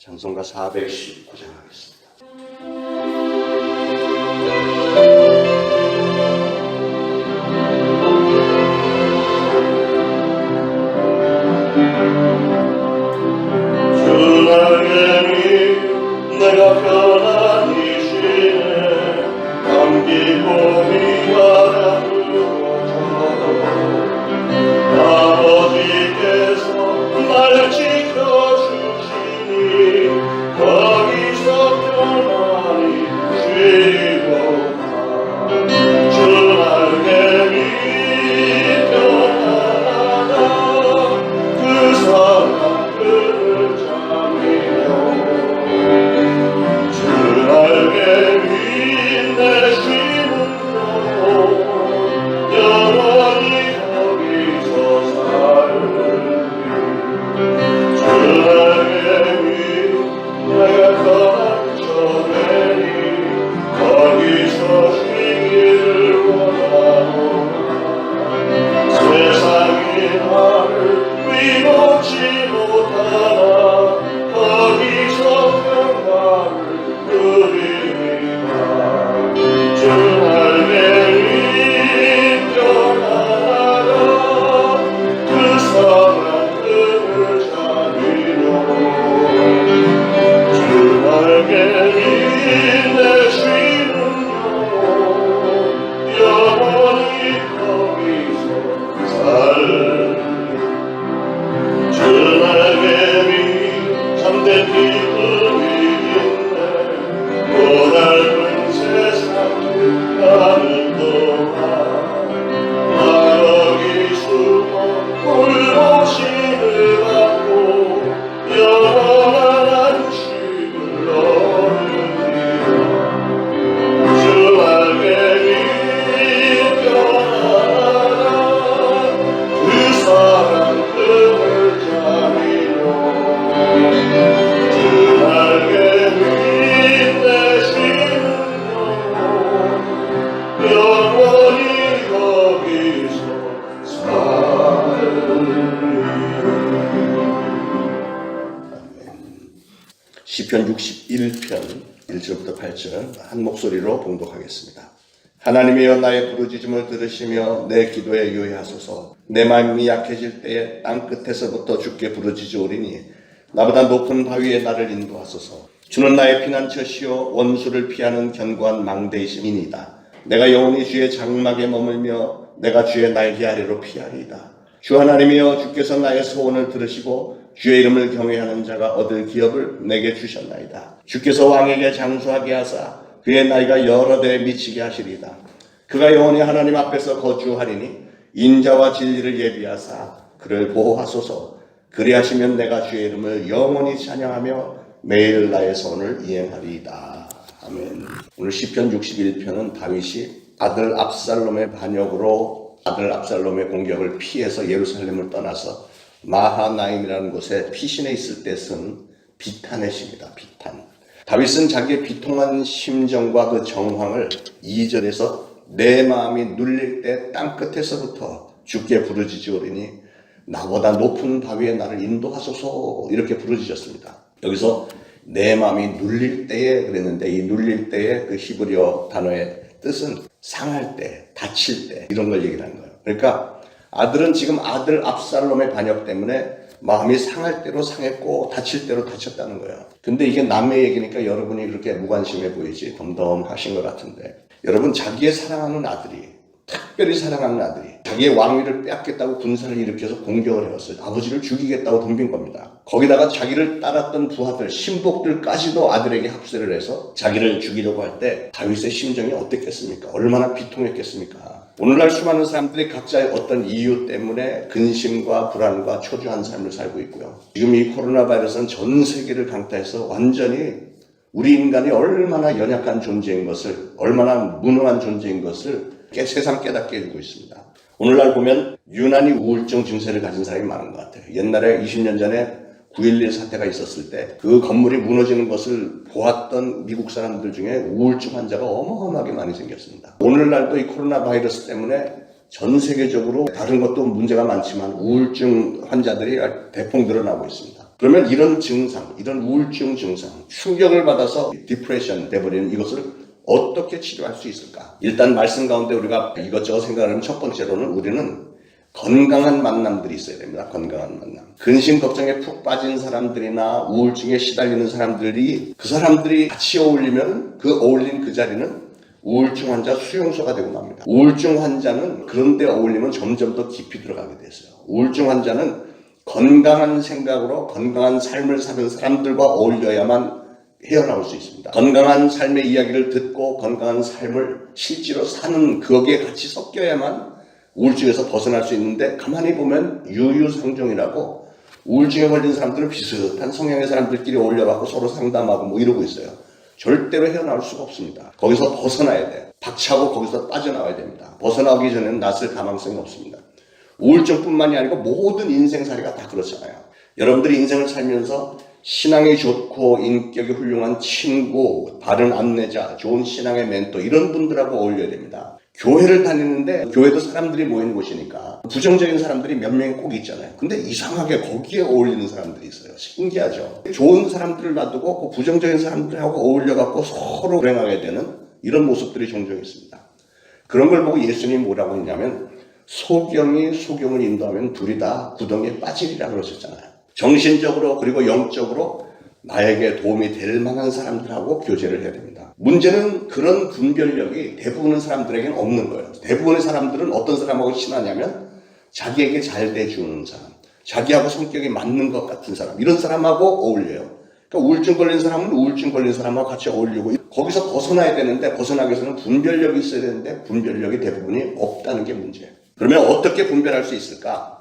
찬송가 419장 하겠습니다. 주님이 내가 편안히 쉬네 감기고 비바람 아버지께서 날 지켜주시니 거기서 편안히 쉬고 주 날개미 편안하다 그 사랑을 잠이며 주 날개미 내 쉬는 곳 영원히 거기서 살리 주 날개미 내가 떠난 전에니 거기서 쉬기를 원하노라 세상이 나를 위롭지 못하나 거기서 평화를 누리리라 주 날개미 편안하다 그 사랑을 잠이며 주 날개미 내 쉬는 곳 영원히 거기서 살리 주 날개미 참된 기쁨이 있네 고달픈 세상 가는 동안 나 여기 숨어 꿀보심을 받고 영원한 안식을 얻으리라 주 날개미 편안하다 그 사랑 끈을 잠이며 주 날개미 내 쉬는 영혼 영원히 거기서 살리 시편 61편 1절부터 8절 한 목소리로 봉독하겠습니다. 하나님이여 나의 부르짖음을 들으시며 내 기도에 유의하소서. 내 마음이 약해질 때에 땅끝에서부터 주께 부르짖으오리니 나보다 높은 바위에 나를 인도하소서. 주는 나의 피난처시요 원수를 피하는 견고한 망대이심이니이다. 내가 영원히 주의 장막에 머물며 내가 주의 날개 아래로 피하리이다. 주 하나님이여 주께서 나의 소원을 들으시고 주의 이름을 경외하는 자가 얻을 기업을 내게 주셨나이다. 주께서 왕에게 장수하게 하사 그의 나이가 여러 대에 미치게 하시리이다. 그가 영원히 하나님 앞에서 거주하리니 인자와 진리를 예비하사 그를 보호하소서. 그리하시면 내가 주의 이름을 영원히 찬양하며 매일 나의 소원을 이행하리이다. 아멘. 오늘 시편 61편은 다윗이 아들 압살롬의 반역으로 아들 압살롬의 공격을 피해서 예루살렘을 떠나서 마하나임이라는 곳에 피신해 있을 때 쓴 비탄의 시입니다. 비탄. 다윗은 자기의 비통한 심정과 그 정황을 2절에서 내 마음이 눌릴 때 땅끝에서부터 주께 부르짖으오리니 나보다 높은 바위에 나를 인도하소서 이렇게 부르짖었습니다. 여기서 내 마음이 눌릴 때에 그랬는데 이 눌릴 때의 그 히브리어 단어의 뜻은 상할 때, 다칠 때 이런 걸 얘기하는 거예요. 그러니까 아들은 지금 아들 압살롬의 반역 때문에 마음이 상할 대로 상했고 다칠 대로 다쳤다는 거예요. 근데 이게 남의 얘기니까 여러분이 그렇게 무관심해 보이지 덤덤하신 것 같은데 여러분 자기의 사랑하는 아들이 특별히 사랑하는 아들이 자기의 왕위를 빼앗겠다고 군사를 일으켜서 공격을 해왔어요. 아버지를 죽이겠다고 덤빈 겁니다. 거기다가 자기를 따랐던 부하들, 신복들까지도 아들에게 합세를 해서 자기를 죽이려고 할 때 다윗의 심정이 어땠겠습니까? 얼마나 비통했겠습니까? 오늘날 수많은 사람들이 각자의 어떤 이유 때문에 근심과 불안과 초조한 삶을 살고 있고요. 지금 이 코로나 바이러스는 전 세계를 강타해서 완전히 우리 인간이 얼마나 연약한 존재인 것을, 얼마나 무능한 존재인 것을 세상 깨닫게 해주고 있습니다. 오늘날 보면 유난히 우울증 증세를 가진 사람이 많은 것 같아요. 옛날에 20년 전에 9.11 사태가 있었을 때 그 건물이 무너지는 것을 보았던 미국 사람들 중에 우울증 환자가 어마어마하게 많이 생겼습니다. 오늘날도 이 코로나 바이러스 때문에 전 세계적으로 다른 것도 문제가 많지만 우울증 환자들이 대폭 늘어나고 있습니다. 그러면 이런 증상, 이런 우울증 증상, 충격을 받아서 디프레션 돼버리는 이것을 어떻게 치료할 수 있을까? 일단 말씀 가운데 우리가 이것저것 생각하면 첫 번째로는 우리는 건강한 만남들이 있어야 됩니다. 건강한 만남. 근심 걱정에 푹 빠진 사람들이나 우울증에 시달리는 사람들이 그 사람들이 같이 어울리면 그 어울린 그 자리는 우울증 환자 수용소가 되고 맙니다. 우울증 환자는 그런 데 어울리면 점점 더 깊이 들어가게 됐어요. 우울증 환자는 건강한 생각으로 건강한 삶을 사는 사람들과 어울려야만 헤어나올 수 있습니다. 건강한 삶의 이야기를 듣고 건강한 삶을 실제로 사는 거기에 같이 섞여야만 우울증에서 벗어날 수 있는데 가만히 보면 유유상종이라고 우울증에 걸린 사람들은 비슷한 성향의 사람들끼리 어울려갖고 서로 상담하고 뭐 이러고 있어요. 절대로 헤어나올 수가 없습니다. 거기서 벗어나야 돼요. 박차고 거기서 빠져나와야 됩니다. 벗어나오기 전에는 낯설 가망성이 없습니다. 우울증뿐만이 아니고 모든 인생살이가 다 그렇잖아요. 여러분들이 인생을 살면서 신앙이 좋고 인격이 훌륭한 친구, 바른 안내자, 좋은 신앙의 멘토 이런 분들하고 어울려야 됩니다. 교회를 다니는데 교회도 사람들이 모이는 곳이니까 부정적인 사람들이 몇 명이 꼭 있잖아요. 근데 이상하게 거기에 어울리는 사람들이 있어요. 신기하죠. 좋은 사람들을 놔두고 그 부정적인 사람들하고 어울려갖고 서로 불행하게 되는 이런 모습들이 종종 있습니다. 그런 걸 보고 예수님이 뭐라고 했냐면 소경이 소경을 인도하면 둘이 다 구덩이에 빠지리라 그러셨잖아요. 정신적으로 그리고 영적으로 나에게 도움이 될 만한 사람들하고 교제를 해야 됩니다. 문제는 그런 분별력이 대부분의 사람들에게는 없는 거예요. 대부분의 사람들은 어떤 사람하고 친하냐면 자기에게 잘 대주는 사람, 자기하고 성격이 맞는 것 같은 사람, 이런 사람하고 어울려요. 그러니까 우울증 걸린 사람은 우울증 걸린 사람하고 같이 어울리고 거기서 벗어나야 되는데 벗어나기 위해서는 분별력이 있어야 되는데 분별력이 대부분이 없다는 게 문제예요. 그러면 어떻게 분별할 수 있을까?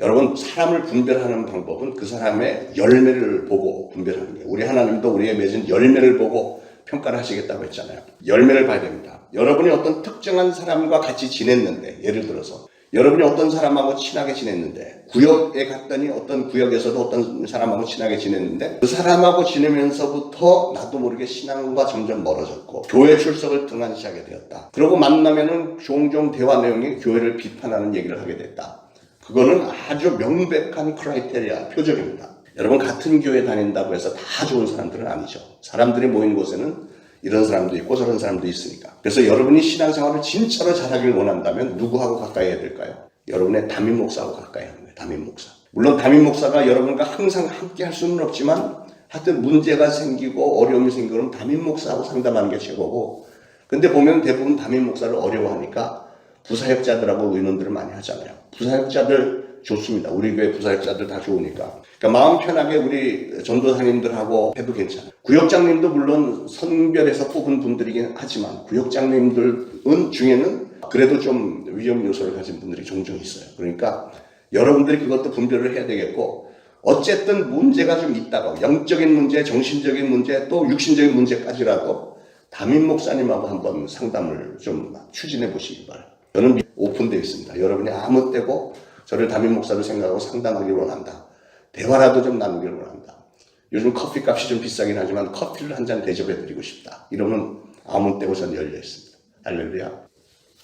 여러분, 사람을 분별하는 방법은 그 사람의 열매를 보고 분별하는 거예요. 우리 하나님도 우리의 맺은 열매를 보고 평가를 하시겠다고 했잖아요. 열매를 봐야 됩니다. 여러분이 어떤 특정한 사람과 같이 지냈는데, 예를 들어서 여러분이 어떤 사람하고 친하게 지냈는데, 구역에 갔더니 어떤 구역에서도 어떤 사람하고 친하게 지냈는데 그 사람하고 지내면서부터 나도 모르게 신앙과 점점 멀어졌고 교회 출석을 등한시하게 되었다. 그러고 만나면은 종종 대화 내용이 교회를 비판하는 얘기를 하게 됐다. 그거는 아주 명백한 크라이테리아, 표적입니다. 여러분, 같은 교회 다닌다고 해서 다 좋은 사람들은 아니죠. 사람들이 모인 곳에는 이런 사람도 있고 저런 사람도 있으니까. 그래서 여러분이 신앙생활을 진짜로 잘하길 원한다면 누구하고 가까이 해야 될까요? 여러분의 담임 목사하고 가까이 하는 거예요. 담임 목사. 물론 담임 목사가 여러분과 항상 함께 할 수는 없지만 하여튼 문제가 생기고 어려움이 생기면 담임 목사하고 상담하는 게 최고고, 근데 보면 대부분 담임 목사를 어려워하니까 부사역자들하고 의논들을 많이 하잖아요. 부사역자들 좋습니다. 우리 교회 부사역자들 다 좋으니까. 그러니까 마음 편하게 우리 전도사님들하고 해도 괜찮아요. 구역장님도 물론 선별해서 뽑은 분들이긴 하지만 구역장님들 중에는 그래도 좀 위험 요소를 가진 분들이 종종 있어요. 그러니까 여러분들이 그것도 분별을 해야 되겠고, 어쨌든 문제가 좀 있다고, 영적인 문제, 정신적인 문제, 또 육신적인 문제까지라도 담임 목사님하고 한번 상담을 좀 추진해 보시기 바랍니다. 저는 오픈되어 있습니다. 여러분이 아무 때고 저를 담임 목사를 생각하고 상담하길 원한다. 대화라도 좀 나누길 원한다. 요즘 커피 값이 좀 비싸긴 하지만 커피를 한 잔 대접해 드리고 싶다. 이러면 아무 때고 저는 열려 있습니다. 할렐루야.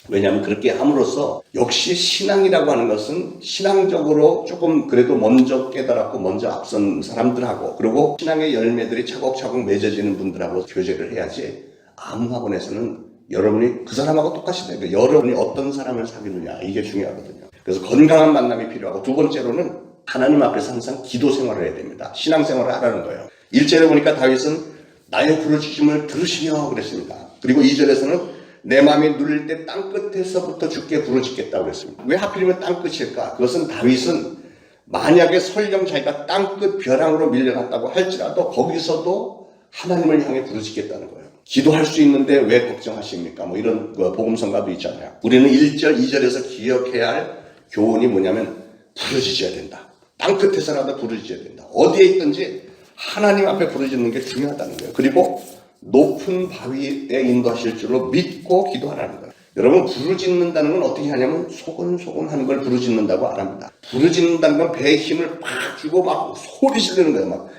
왜냐하면 그렇게 함으로써 역시 신앙이라고 하는 것은 신앙적으로 조금 그래도 먼저 깨달았고 먼저 앞선 사람들하고, 그리고 신앙의 열매들이 차곡차곡 맺어지는 분들하고 교제를 해야지, 아무 학원에서는 여러분이 그 사람하고 똑같이 돼요. 여러분이 어떤 사람을 사귀느냐, 이게 중요하거든요. 그래서 건강한 만남이 필요하고, 두 번째로는 하나님 앞에서 항상 기도 생활을 해야 됩니다. 신앙 생활을 하라는 거예요. 1절에 보니까 다윗은 나의 부르짖음을 들으시며 그랬습니다. 그리고 2절에서는 내 마음이 눌릴 때 땅끝에서부터 주께 부르짖겠다고 그랬습니다. 왜 하필이면 땅끝일까? 그것은 다윗은 만약에 설령 자기가 땅끝 벼랑으로 밀려났다고 할지라도 거기서도 하나님을 향해 부르짖겠다는 거예요. 기도할 수 있는데 왜 걱정하십니까? 뭐 이런 복음성가도 있잖아요. 우리는 1절, 2절에서 기억해야 할 교훈이 뭐냐면 부르짖어야 된다. 땅끝에서라도 부르짖어야 된다. 어디에 있든지 하나님 앞에 부르짖는 게 중요하다는 거예요. 그리고 높은 바위에 인도하실 줄로 믿고 기도하라는 거예요. 여러분, 부르짖는다는 건 어떻게 하냐면 소곤소곤 하는 걸 부르짖는다고 안 합니다. 부르짖는다는 건 배에 힘을 팍 주고 막 소리 지르는 거예요. 막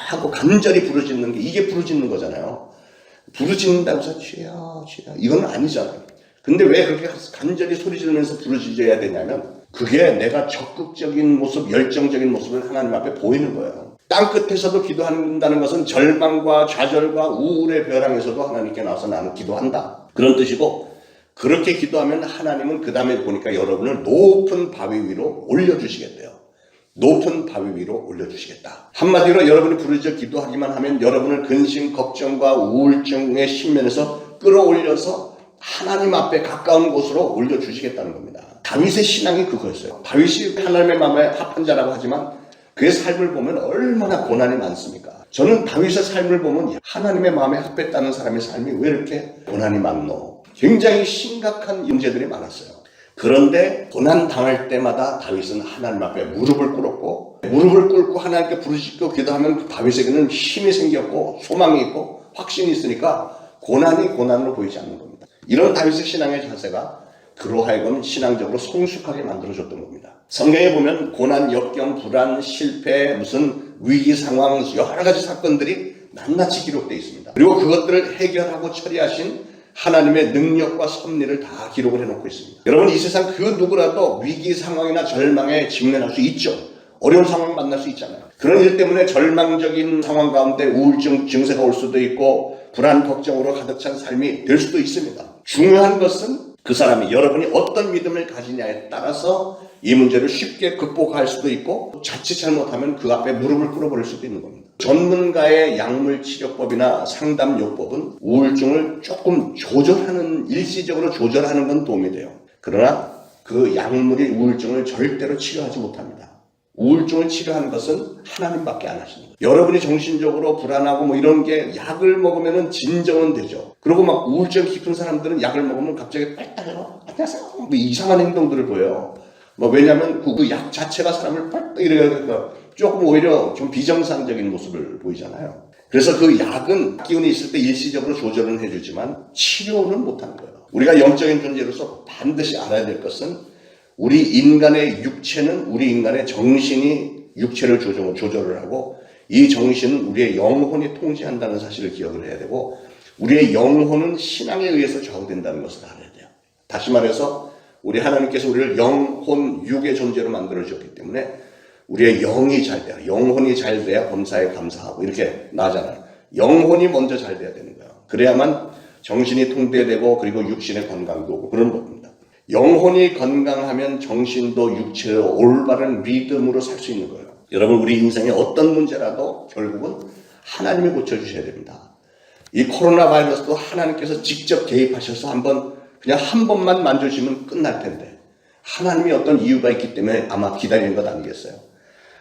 하고 간절히 부르짖는 게, 이게 부르짖는 거잖아요. 부르짖는다고 해서 취야 이건 아니잖아요. 근데 왜 그렇게 간절히 소리 지르면서 부르짖어야 되냐면 그게 내가 적극적인 모습, 열정적인 모습을 하나님 앞에 보이는 거예요. 땅끝에서도 기도한다는 것은 절망과 좌절과 우울의 벼랑에서도 하나님께 나와서 나는 기도한다, 그런 뜻이고, 그렇게 기도하면 하나님은 그 다음에 보니까 여러분을 높은 바위 위로 올려주시겠대요. 높은 바위 위로 올려주시겠다. 한마디로 여러분이 부르짖어 기도하기만 하면 여러분을 근심, 걱정과 우울증의 신면에서 끌어올려서 하나님 앞에 가까운 곳으로 올려주시겠다는 겁니다. 다윗의 신앙이 그거였어요. 다윗이 하나님의 마음에 합한 자라고 하지만 그의 삶을 보면 얼마나 고난이 많습니까? 저는 다윗의 삶을 보면 하나님의 마음에 합했다는 사람의 삶이 왜 이렇게 고난이 많노? 굉장히 심각한 문제들이 많았어요. 그런데 고난 당할 때마다 다윗은 하나님 앞에 무릎을 꿇었고, 무릎을 꿇고 하나님께 부르짖고 기도하면 다윗에게는 힘이 생겼고 소망이 있고 확신이 있으니까 고난이 고난으로 보이지 않는 겁니다. 이런 다윗의 신앙의 자세가 그로 하여금 신앙적으로 성숙하게 만들어줬던 겁니다. 성경에 보면 고난, 역경, 불안, 실패, 무슨 위기 상황, 여러 가지 사건들이 낱낱이 기록되어 있습니다. 그리고 그것들을 해결하고 처리하신 하나님의 능력과 섭리를 다 기록을 해놓고 있습니다. 여러분, 이 세상 그 누구라도 위기 상황이나 절망에 직면할 수 있죠. 어려운 상황 만날 수 있잖아요. 그런 일 때문에 절망적인 상황 가운데 우울증 증세가 올 수도 있고 불안, 걱정으로 가득 찬 삶이 될 수도 있습니다. 중요한 것은 그 사람이, 여러분이 어떤 믿음을 가지냐에 따라서 이 문제를 쉽게 극복할 수도 있고 자칫 잘못하면 그 앞에 무릎을 꿇어버릴 수도 있는 겁니다. 전문가의 약물 치료법이나 상담 요법은 우울증을 조금 조절하는, 일시적으로 조절하는 건 도움이 돼요. 그러나 그 약물이 우울증을 절대로 치료하지 못합니다. 우울증을 치료하는 것은 하나님밖에 안 하시는 거예요. 여러분이 정신적으로 불안하고 뭐 이런 게 약을 먹으면 진정은 되죠. 그리고 막 우울증 깊은 사람들은 약을 먹으면 갑자기 빨딱해요. 안녕하세요. 뭐 이상한 행동들을 보여요. 뭐 왜냐하면 그 약 자체가 사람을 빨딱 이래가지고 조금 오히려 좀 비정상적인 모습을 보이잖아요. 그래서 그 약은 기운이 있을 때 일시적으로 조절은 해주지만 치료는 못하는 거예요. 우리가 영적인 존재로서 반드시 알아야 될 것은 우리 인간의 육체는, 우리 인간의 정신이 육체를 조절을 하고 이 정신은 우리의 영혼이 통제한다는 사실을 기억을 해야 되고, 우리의 영혼은 신앙에 의해서 좌우된다는 것을 알아야 돼요. 다시 말해서 우리 하나님께서 우리를 영혼, 육의 존재로 만들어주셨기 때문에 우리의 영이 잘 돼야, 영혼이 잘 돼야 범사에 감사하고 이렇게 나잖아요. 영혼이 먼저 잘 돼야 되는 거예요. 그래야만 정신이 통제되고 그리고 육신의 건강도 오고 그런 겁니다. 영혼이 건강하면 정신도 육체로 올바른 리듬으로 살 수 있는 거예요. 여러분, 우리 인생에 어떤 문제라도 결국은 하나님이 고쳐주셔야 됩니다. 이 코로나 바이러스도 하나님께서 직접 개입하셔서 그냥 한 번만 만져주시면 끝날 텐데 하나님이 어떤 이유가 있기 때문에 아마 기다리는 것 아니겠어요?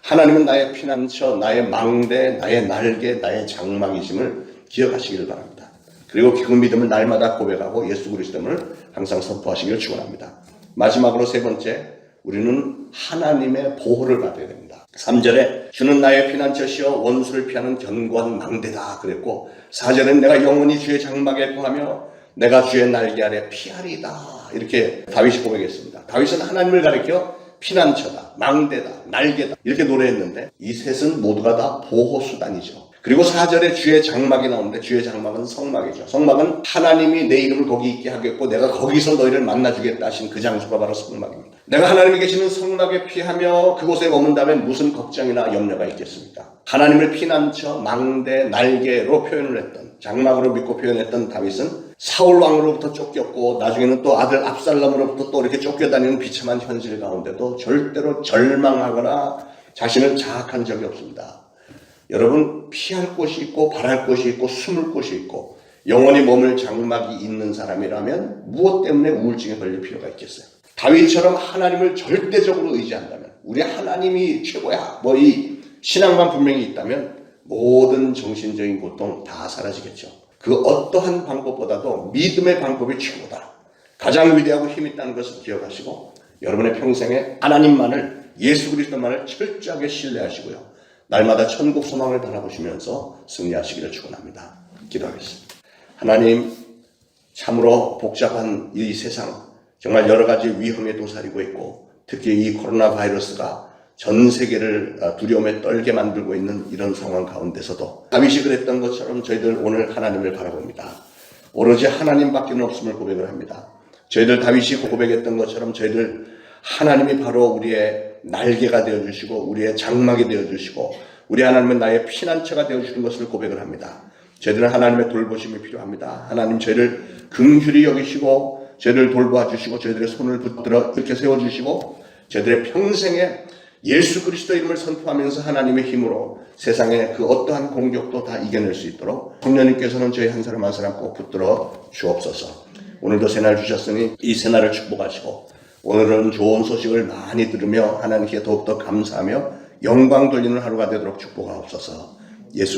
하나님은 나의 피난처, 나의 망대, 나의 날개, 나의 장막이심을 기억하시기를 바랍니다. 그리고 그 믿음을 날마다 고백하고 예수 그리스도를 항상 선포하시기를 축원합니다. 마지막으로 세 번째, 우리는 하나님의 보호를 받아야 됩니다. 3절에 주는 나의 피난처시여 원수를 피하는 견고한 망대다 그랬고, 4절에는 내가 영원히 주의 장막에 거하며 내가 주의 날개 아래 피하리이다, 이렇게 다윗이 고백했습니다. 다윗은 하나님을 가리켜 피난처다, 망대다, 날개다 이렇게 노래했는데 이 셋은 모두가 다 보호수단이죠. 그리고 4절에 주의 장막이 나오는데 주의 장막은 성막이죠. 성막은 하나님이 내 이름을 거기 있게 하겠고 내가 거기서 너희를 만나주겠다 하신 그 장소가 바로 성막입니다. 내가 하나님이 계시는 성막에 피하며 그곳에 머문다면 무슨 걱정이나 염려가 있겠습니까? 하나님을 피난처, 망대, 날개로 표현을 했던, 장막으로 믿고 표현했던 다윗은 사울 왕으로부터 쫓겼고 나중에는 또 아들 압살롬으로부터 또 이렇게 쫓겨다니는 비참한 현실 가운데도 절대로 절망하거나 자신을 자학한 적이 없습니다. 여러분, 피할 곳이 있고 바랄 곳이 있고 숨을 곳이 있고 영원히 머물 장막이 있는 사람이라면 무엇 때문에 우울증에 걸릴 필요가 있겠어요? 다윗처럼 하나님을 절대적으로 의지한다면, 우리 하나님이 최고야, 뭐 이 신앙만 분명히 있다면 모든 정신적인 고통 다 사라지겠죠. 그 어떠한 방법보다도 믿음의 방법이 최고다, 가장 위대하고 힘 있다는 것을 기억하시고 여러분의 평생에 하나님만을, 예수 그리스도만을 철저하게 신뢰하시고요, 날마다 천국 소망을 바라보시면서 승리하시기를 축원합니다. 기도하겠습니다. 하나님, 참으로 복잡한 이 세상, 정말 여러 가지 위험에 도사리고 있고 특히 이 코로나 바이러스가 전 세계를 두려움에 떨게 만들고 있는 이런 상황 가운데서도 다윗이 그랬던 것처럼 저희들 오늘 하나님을 바라봅니다. 오로지 하나님밖에는 없음을 고백을 합니다. 저희들 다윗이 고백했던 것처럼 저희들 하나님이 바로 우리의 날개가 되어주시고 우리의 장막이 되어주시고 우리 하나님은 나의 피난처가 되어주시는 것을 고백을 합니다. 저희들은 하나님의 돌보심이 필요합니다. 하나님 저희를 긍휼히 여기시고 저희를 돌보아 주시고 저희들의 손을 붙들어 이렇게 세워주시고 저희들의 평생에 예수 그리스도 이름을 선포하면서 하나님의 힘으로 세상의 그 어떠한 공격도 다 이겨낼 수 있도록 성령님께서는 저희 한 사람 한 사람 꼭 붙들어 주옵소서. 오늘도 새날 주셨으니 이 새날을 축복하시고 오늘은 좋은 소식을 많이 들으며 하나님께 더욱더 감사하며 영광 돌리는 하루가 되도록 축복하옵소서. 예수